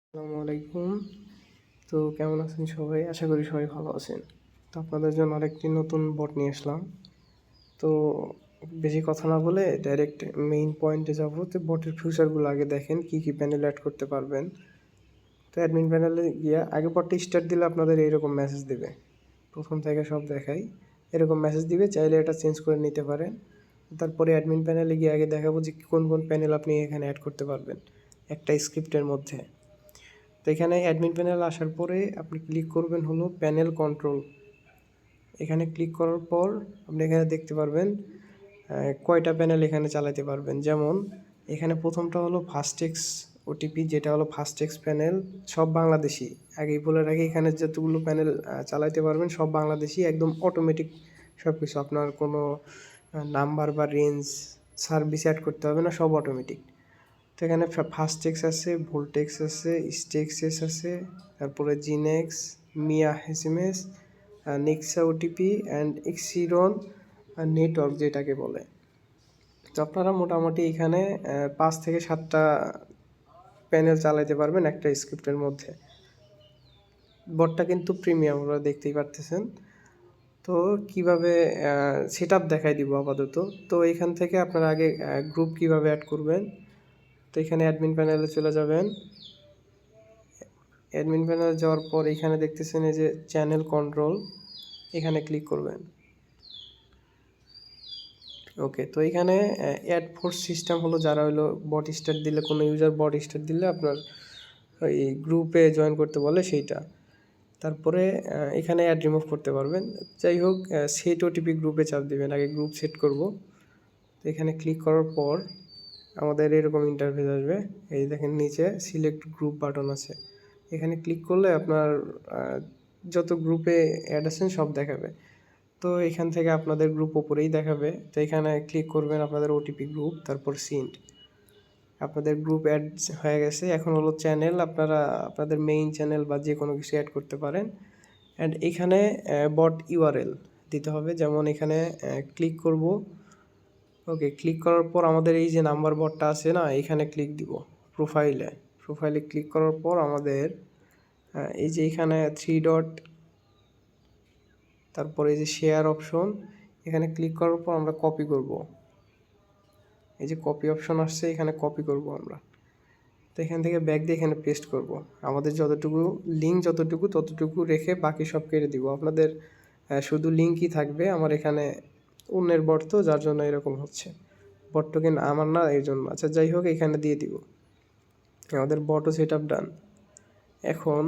আসসালামু আলাইকুম। তো কেমন আছেন সবাই? আশা করি সবাই ভালো আছেন। তো আপনাদের জন্য আরেকটি নতুন বট নিয়ে আসলাম। তো বেশি কথা না বলে ডাইরেক্ট মেইন পয়েন্টে যাব। তো বটের ফিচারগুলো আগে দেখেন, কি কি প্যানেল অ্যাড করতে পারবেন। তো অ্যাডমিন প্যানেলে গিয়ে আগে বটটা স্টার্ট দিলে আপনাদের এইরকম মেসেজ দেবে। প্রথম থেকে সব দেখাই, এরকম মেসেজ দিবে, চাইলে এটা চেঞ্জ করে নিতে পারেন। তারপরে অ্যাডমিন প্যানেলে গিয়ে আগে দেখাবো যে কোন কোন প্যানেল আপনি এখানে অ্যাড করতে পারবেন একটা স্ক্রিপ্টের মধ্যে। তো এখানে অ্যাডমিন প্যানেল আসার পরে আপনি ক্লিক করবেন হলো প্যানেল কন্ট্রোল। এখানে ক্লিক করার পর আপনি এখানে দেখতে পারবেন কয়টা প্যানেল এখানে চালাতে পারবেন। যেমন এখানে প্রথমটা হলো ফাস্টেক্স ওটিপি, যেটা হলো ফাস্টেক্স প্যানেল, সব বাংলাদেশি। আগেই বলে রাখি, এখানে যতগুলো প্যানেল চালাতে পারবেন সব বাংলাদেশি, একদম অটোমেটিক সব কিছু। আপনার কোনো নাম্বার বা রেঞ্জ সার্ভিস অ্যাড করতে হবে না, সব অটোমেটিক। তো এখানে ফাস্টেক্স আছে, ভোল্টেক্স আছে, স্টেক্সেস আছে, তারপরে জিনেক্স, মিয়া এসএমএস, নেক্সা ওটিপি অ্যান্ড এক্সিরন নেটওয়ার্ক যেটাকে বলে। তো আপনারা মোটামুটি এখানে 5 থেকে 7টা প্যানেল চালাতে পারবেন একটা স্ক্রিপ্টের মধ্যে। বটটা কিন্তু প্রিমিয়াম, আপনারা দেখতেই পারতেছেন। তো কিভাবে সেট আপ দেখাই দিব আপাতত। তো এখান থেকে আপনারা আগে গ্রুপ কিভাবে অ্যাড করবেন। তো এখানে অ্যাডমিন প্যানেলে চলে যাবেন। অ্যাডমিন প্যানেলে যাওয়ার পর এখানে দেখতেছেন এই যে চ্যানেল কন্ট্রোল, এখানে ক্লিক করবেন। ওকে, তো এখানে অ্যাড ফোর্স সিস্টেম হলো, যারা হলো বট স্টার্ট দিলে, কোনো ইউজার বট স্টার্ট দিলে আপনার ওই গ্রুপে জয়েন করতে বলে সেইটা। তারপরে এখানে অ্যাড রিমুভ করতে পারবেন। যাই হোক, সেট ওটিপি গ্রুপে চাপ দিবেন, আগে গ্রুপ সেট করব। তো এখানে ক্লিক করার পর আমাদের এরকম ইন্টারফেস আসবে। এই দেখেন নিচে সিলেক্ট গ্রুপ বাটন আছে, এখানে ক্লিক করলে আপনার যত গ্রুপে অ্যাড আছেন সব দেখাবে। তো এখান থেকে আপনাদের গ্রুপ ওপরেই দেখাবে। তো এখানে ক্লিক করবেন আপনাদের ওটিপি গ্রুপ, তারপর সিন্ড, আপনাদের গ্রুপ অ্যাড হয়ে গেছে। এখন হলো চ্যানেল, আপনারা আপনাদের মেইন চ্যানেল বা যে কোনো কিছু অ্যাড করতে পারেন। অ্যান্ড এখানে বট ইউআরএল দিতে হবে। যেমন এখানে ক্লিক করব। ওকে, ক্লিক করার পর আমাদের এই যে নাম্বার বটটা আছে না, এখানে ক্লিক দিব। প্রোফাইলে ক্লিক করার পর আমাদের এই যে এখানে 3 ডট, তারপরে এই যে শেয়ার অপশন, এখানে ক্লিক করার পর আমরা কপি করব। এই যে কপি অপশন আসছে, এখানে কপি করব আমরা। তো এখান থেকে ব্যাক দিয়ে এখানে পেস্ট করব। আমাদের যতটুকু লিঙ্ক ততটুকু রেখে বাকি সব কেটে দিব। আপনাদের শুধু লিঙ্কই থাকবে। আমার এখানে অন্যের বট, তো যার জন্য এরকম হচ্ছে। বট টোকেন আমার না, এই জন্য। আচ্ছা, যাই হোক, এখানে দিয়ে দিব। আমাদের বটও সেট আপ ডান। এখন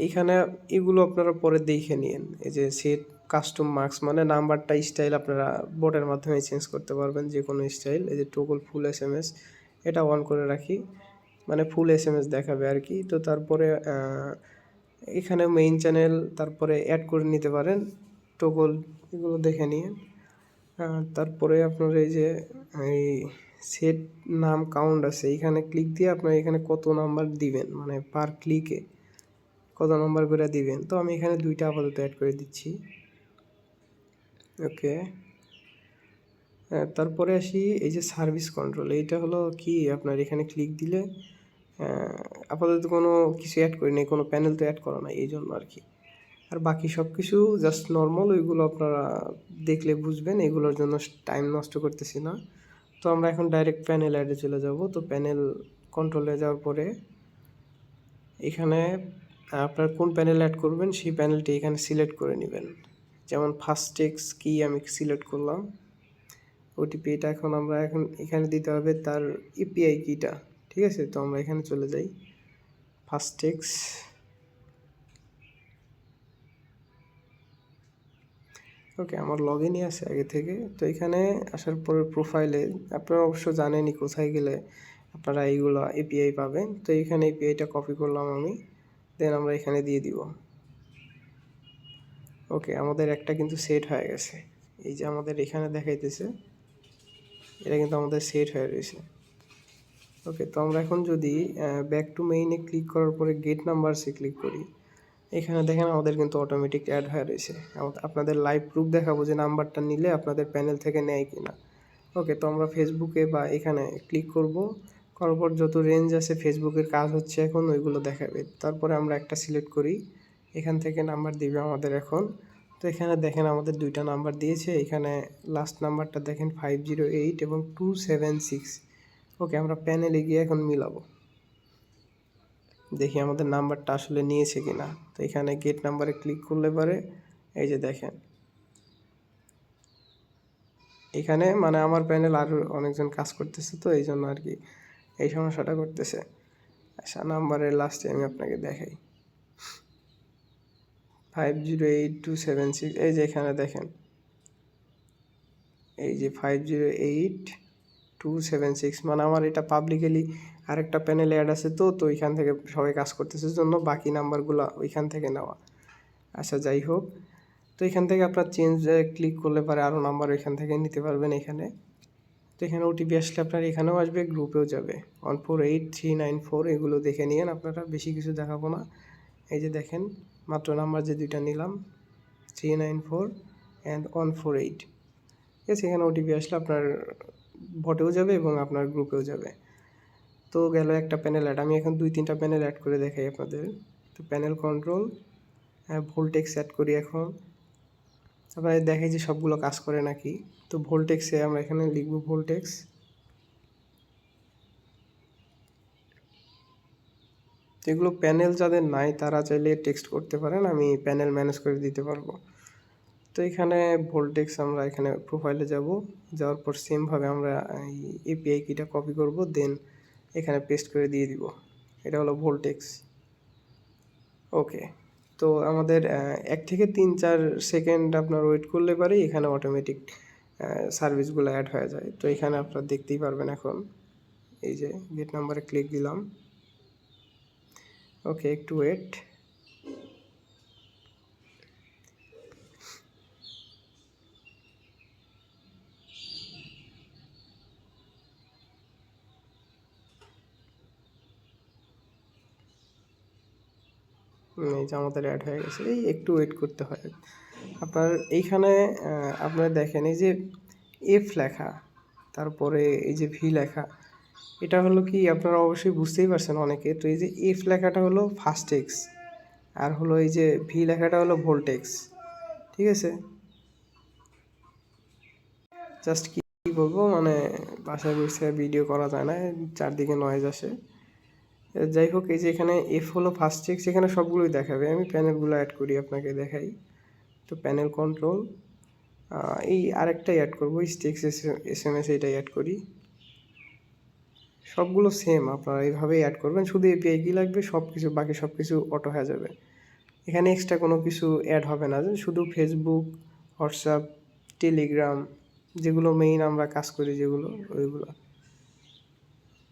এখানে এগুলো আপনারা পরে দেখে নিন। এই যে সেট কাস্টম মার্কস, মানে নাম্বারটা স্টাইল আপনারা বোর্ডের মাধ্যমে চেঞ্জ করতে পারবেন, যে কোনো স্টাইল। এই যে টোগল ফুল এসএমএস, এটা অন করে রাখি, মানে ফুল এসএমএস দেখাবে আর কি। তো তারপরে এখানে মেইন চ্যানেল তারপরে অ্যাড করে নিতে পারেন, টোগল, এগুলো দেখে নিন। তারপরে আপনার এই যে এই সেট নাম কাউন্ট আছে, এখানে ক্লিক দিয়ে আপনার এখানে কত নাম্বার দিবেন, মানে পার ক্লিকে কত নাম্বার করে দিবেন। তো আমি এখানে 2টা আপাতত অ্যাড করে দিচ্ছি। ওকে, তারপরে আসি এই যে সার্ভিস কন্ট্রোল, এইটা হলো কি, আপনার এখানে ক্লিক দিলে আপাতত কোনো কিছু অ্যাড করি নাই, কোনো প্যানেল তো অ্যাড করা নাই, এই জন্য আর কি। আর বাকি সব কিছু জাস্ট নর্মাল, ওইগুলো আপনারা দেখলে বুঝবেন, এগুলোর জন্য টাইম নষ্ট করতেছি না। তো আমরা এখন ডাইরেক্ট প্যানেল অ্যাডে চলে যাব। তো প্যানেল কন্ট্রোলে যাওয়ার পরে এখানে আপনার কোন প্যানেল অ্যাড করবেন সেই প্যানেলটি এখানে সিলেক্ট করে নেবেন। যেমন ফাস্টেক্স কি আমি সিলেক্ট করলাম, ওটিপি এটা এখন এখানে দিতে হবে তার ইপিআই কিটা। ঠিক আছে, তো আমরা এখানে চলে যাই, ফাস্টেক্স। ওকে, আমার লগ ইনই আছে আগে থেকে। তো এখানে আসার পরে প্রোফাইলে আপনারা অবশ্য জানেনই কোথায় গেলে আপনারা এইগুলো এপিআই পাবেন। তো এখানে এপিআইটা কপি করলাম আমি, দেন আমরা এখানে দিয়ে দিব। ওকে, আমাদের একটা কিন্তু সেট হয়ে গেছে। এই যে আমাদের এখানে দেখাইতেছে, এটা কিন্তু আমাদের সেট হয়ে রয়েছে। ওকে, তো আমরা এখন যদি ব্যাক টু মেইনে ক্লিক করার পরে গেট নাম্বারসে ক্লিক করি, এখানে দেখেন আমাদের কিন্তু অটোমেটিক অ্যাড হয়ে রয়েছে। আপনাদের লাইভ প্রুফ দেখাবো যে নাম্বারটা নিলে আপনাদের প্যানেল থেকে নেয় কিনা। ওকে, তো আমরা ফেসবুকে বা এখানে ক্লিক করব, করার পর যত রেঞ্জ আছে ফেসবুকের কাজ হচ্ছে এখন ওইগুলো দেখাবে। তারপরে আমরা একটা সিলেক্ট করি, এখান থেকে নাম্বার দিবে আমাদের এখন। তো এখানে দেখেন আমাদের দুইটা নাম্বার দিয়েছে, এখানে লাস্ট নাম্বারটা দেখেন 508 এবং 276। ওকে, আমরা প্যানেলে গিয়ে এখন মিলাবো, দেখি আমাদের নাম্বারটা আসলে নিয়েছে কিনা। তো এখানে গেট নাম্বারে ক্লিক করলে পরে এই যে দেখেন এখানে মানে আমার প্যানেল আরও অনেকজন কাজ করতেছে, তো এই জন্য আর কি এই সমস্যাটা করতেছে। আচ্ছা, নাম্বারের লাস্টে আমি আপনাকে দেখাই 508276। এই যে এখানে দেখেন এই যে 508276, মানে আমার এটা পাবলিকলি আরেকটা প্যানেলে অ্যাড আছে, তো এখান থেকে সবাই কাজ করতেছে জন্য বাকি নাম্বারগুলো ওইখান থেকে নেওয়া। আচ্ছা, যাই হোক, তো এখান থেকে আপনার চেঞ্জ ক্লিক করলে পরে আরও নাম্বার এখান থেকে নিতে পারবেন এখানে। তো এখানে ওটিপি আসলে আপনার এখানেও আসবে, গ্রুপেও যাবে 148394। এগুলো দেখে নিন আপনারা, বেশি কিছু দেখাবো না। এই যে দেখেন মাত্র নাম্বার যে দুইটা নিলাম 394 অ্যান্ড 148। ঠিক আছে, এখানে ওটিপি আসলে আপনার বটেও যাবে এবং আপনার গ্রুপেও যাবে। তো গেল একটা প্যানেল অ্যাড। আমি এখন 2-3টা প্যানেল অ্যাড করে দেখাই আপনাদের। তো প্যানেল কন্ট্রোল, ভোল্টেক্স অ্যাড করি এখন। তারপরে দেখাই যে সবগুলো কাজ করে নাকি। তো ভোল্টেক্সে আমরা এখানে লিখব ভোল্টেক্স। এগুলো প্যানেল যাদের নাই তারা চাইলে টেক্সট করতে পারেন, আমি প্যানেল ম্যানেজ করে দিতে পারবো। তো এখানে ভোল্টেক্স আমরা এখানে প্রোফাইলে যাব, যাওয়ার পর সেমভাবে আমরা এই এপিআই কিটা কপি করব, দেন এখানে পেস্ট করে দিয়ে দিব। এটা হলো ভোল্টেক্স। ওকে, তো আমাদের 1 থেকে 3-4 সেকেন্ড আপনার ওয়েট করলে পরে এখানে অটোমেটিক সার্ভিসগুলো অ্যাড হয়ে যায়। তো এখানে আপনারা দেখতেই পারবেন এখন। এই যে গেট নাম্বারে ক্লিক দিলাম। ওকে, একটু ওয়েট। এই যে আমাদের অ্যাড হয়ে গেছে, এই একটু ওয়েট করতে হয় আপনার। এইখানে আপনারা দেখেন এই যে এফ লেখা, তারপরে এই যে ভি লেখা, এটা হলো কি আপনারা অবশ্যই বুঝতেই পারছেন অনেকে। তো এই যে এফ লেখাটা হলো ফাস্টেক্স, আর হলো এই যে ভি লেখাটা হলো ভোল্টেক্স। ঠিক আছে, জাস্ট কি বলবো, মানে বাসায় বসে ভিডিও করা যায় না, চারদিকে নয়েজ আসে। যাই হোক, এই যে এখানে এফ হলো ফাস্টেক্স, এখানে সবগুলোই দেখাবে। আমি প্যানেলগুলো অ্যাড করি আপনাকে দেখাই। তো প্যানেল কন্ট্রোল, এই আরেকটাই অ্যাড করবো, স্টেক্স এসএমএস, এটাই অ্যাড করি। সবগুলো সেম আপনারা এইভাবেই অ্যাড করবেন, শুধু এপিআই কি লাগবে, সব কিছু বাকি সব কিছু অটো হয়ে যাবে। এখানে এক্সট্রা কোনো কিছু অ্যাড হবে না, শুধু ফেসবুক, হোয়াটসঅ্যাপ, টেলিগ্রাম, যেগুলো মেইন আমরা কাজ করি যেগুলো, ওইগুলো।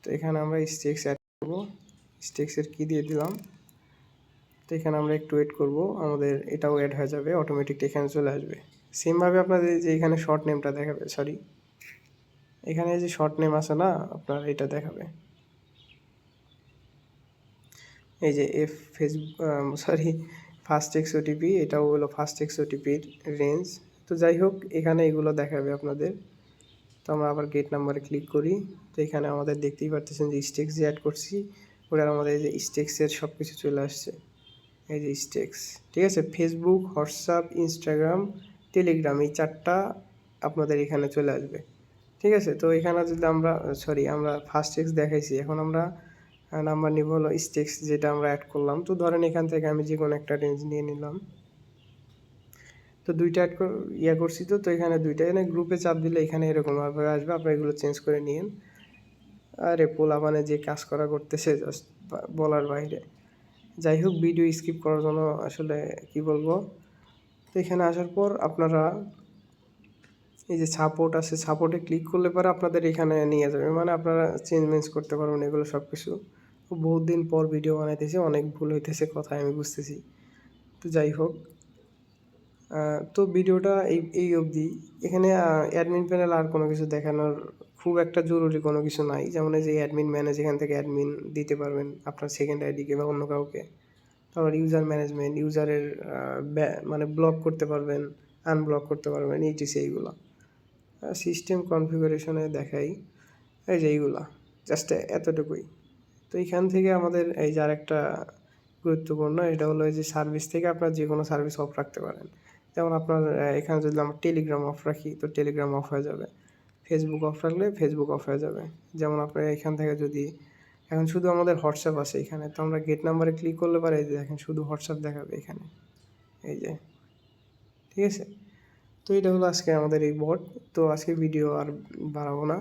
তো এখানে আমরা স্টেক্স অ্যাড করবো, স্টেক্সের কি দিয়ে দিলাম। তো এখানে আমরা একটু ওয়েট করব, আমাদের এটাও অ্যাড হয়ে যাবে, অটোমেটিক এখানে চলে আসবে। সেমভাবে আপনাদের যে এখানে শর্ট নেমটা দেখাবে, সরি এখানে যে শর্ট নেম আছে না আপনার, এটা দেখাবে। এই যে এফ ফেসবুক, সরি ফাস্টেক্স ওটিপি, এটাও হলো ফাস্টেক্স ওটিপির রেঞ্জ। তো যাই হোক, এখানে এগুলো দেখাবে আপনাদের। তো আমরা আবার গেট নাম্বারে ক্লিক করি। তো এখানে আমাদের দেখতেই পারতেছেন যে স্টেক্স যে অ্যাড করছি, ওটার আমাদের এই যে স্টেক্সের সব কিছু চলে আসছে। এই যে স্টেক্স, ঠিক আছে, ফেসবুক, হোয়াটসঅ্যাপ, ইনস্টাগ্রাম, টেলিগ্রাম, এই 4টা আপনাদের এখানে চলে আসবে। ঠিক আছে, তো এখানে যদি আমরা আমরা ফাস্টেক্স দেখাইছি, এখন আমরা নাম্বার নিব হলো স্টেক্স, যেটা আমরা অ্যাড করলাম। তো ধরেন এখান থেকে আমি যে কোনো একটা রেঞ্জ নিয়ে নিলাম। তো দুইটা অ্যাড করছি, তো এখানে দুইটা, এখানে গ্রুপে চাপ দিলে এখানে এরকমভাবে আসবে, আপনারা এগুলো চেঞ্জ করে নিন। আরে পোলা মানে যে কাজ করতেছে জাস্ট বলার বাইরে। যাই হোক, ভিডিও স্কিপ করার জন্য আসলে কি বলবো। তো এখানে আসার পর আপনারা এই যে সাপোর্ট আছে, সাপোর্টে ক্লিক করলে পরে আপনাদের এখানে নিয়ে যাবে, মানে আপনারা চেঞ্জ করতে পারবেন এগুলো সব কিছু। বহুত দিন পর ভিডিও বানাইতেছি, অনেক ভুল হইতেছে কথায়, আমি বুঝতেছি। তো যাই হোক, তো ভিডিওটা এই অবধি। এখানে অ্যাডমিন প্যানেল আর কোনো কিছু দেখানোর খুব একটা জরুরি কোনো কিছু নাই। যেমন এই যে অ্যাডমিন ম্যানেজ, এখান থেকে অ্যাডমিন দিতে পারবেন আপনার সেকেন্ড আইডিকে বা অন্য কাউকে। তারপর ইউজার ম্যানেজমেন্ট, ইউজারের মানে ব্লক করতে পারবেন, আনব্লক করতে পারবেন, এইগুলো। সিস্টেম কনফিগারেশনে দেখাই, এই যে এইগুলা। জাস্ট এতটুকুই। তো এইখান থেকে আমাদের এই যে আরেকটা গুরুত্বপূর্ণ, এটা হলো যে সার্ভিস থেকে আপনার যে কোনো সার্ভিস অফ রাখতে পারেন। যেমন আপনার এখানে যদি আমরা টেলিগ্রাম অফ রাখি তো টেলিগ্রাম অফ হয়ে যাবে, ফেসবুক অফ রাখলে ফেসবুক অফ হয়ে যাবে। যেমন আপনার এখান থেকে যদি এখন শুধু আমাদের হোয়াটসঅ্যাপ আছে এখানে, তো আমরা গেট নাম্বারে ক্লিক করলে পারে এই যে দেখেন শুধু হোয়াটসঅ্যাপ দেখাবে এখানে, এই যে, ঠিক আছে। তো এটা হলো আজকে আমাদের এই বট। তো আজকে ভিডিও আর বাড়াবো না।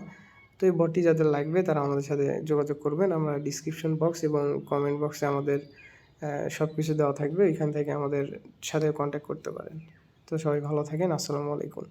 তো এই বটটি যাদের লাগবে তারা আমাদের সাথে যোগাযোগ করবেন। আমরা ডিসক্রিপশন বক্স এবং কমেন্ট বক্সে আমাদের সব কিছু দেওয়া থাকবে, এখান থেকে আমাদের সাথে কন্ট্যাক্ট করতে পারেন। তো সবাই ভালো থাকেন। আসসালামু আলাইকুম।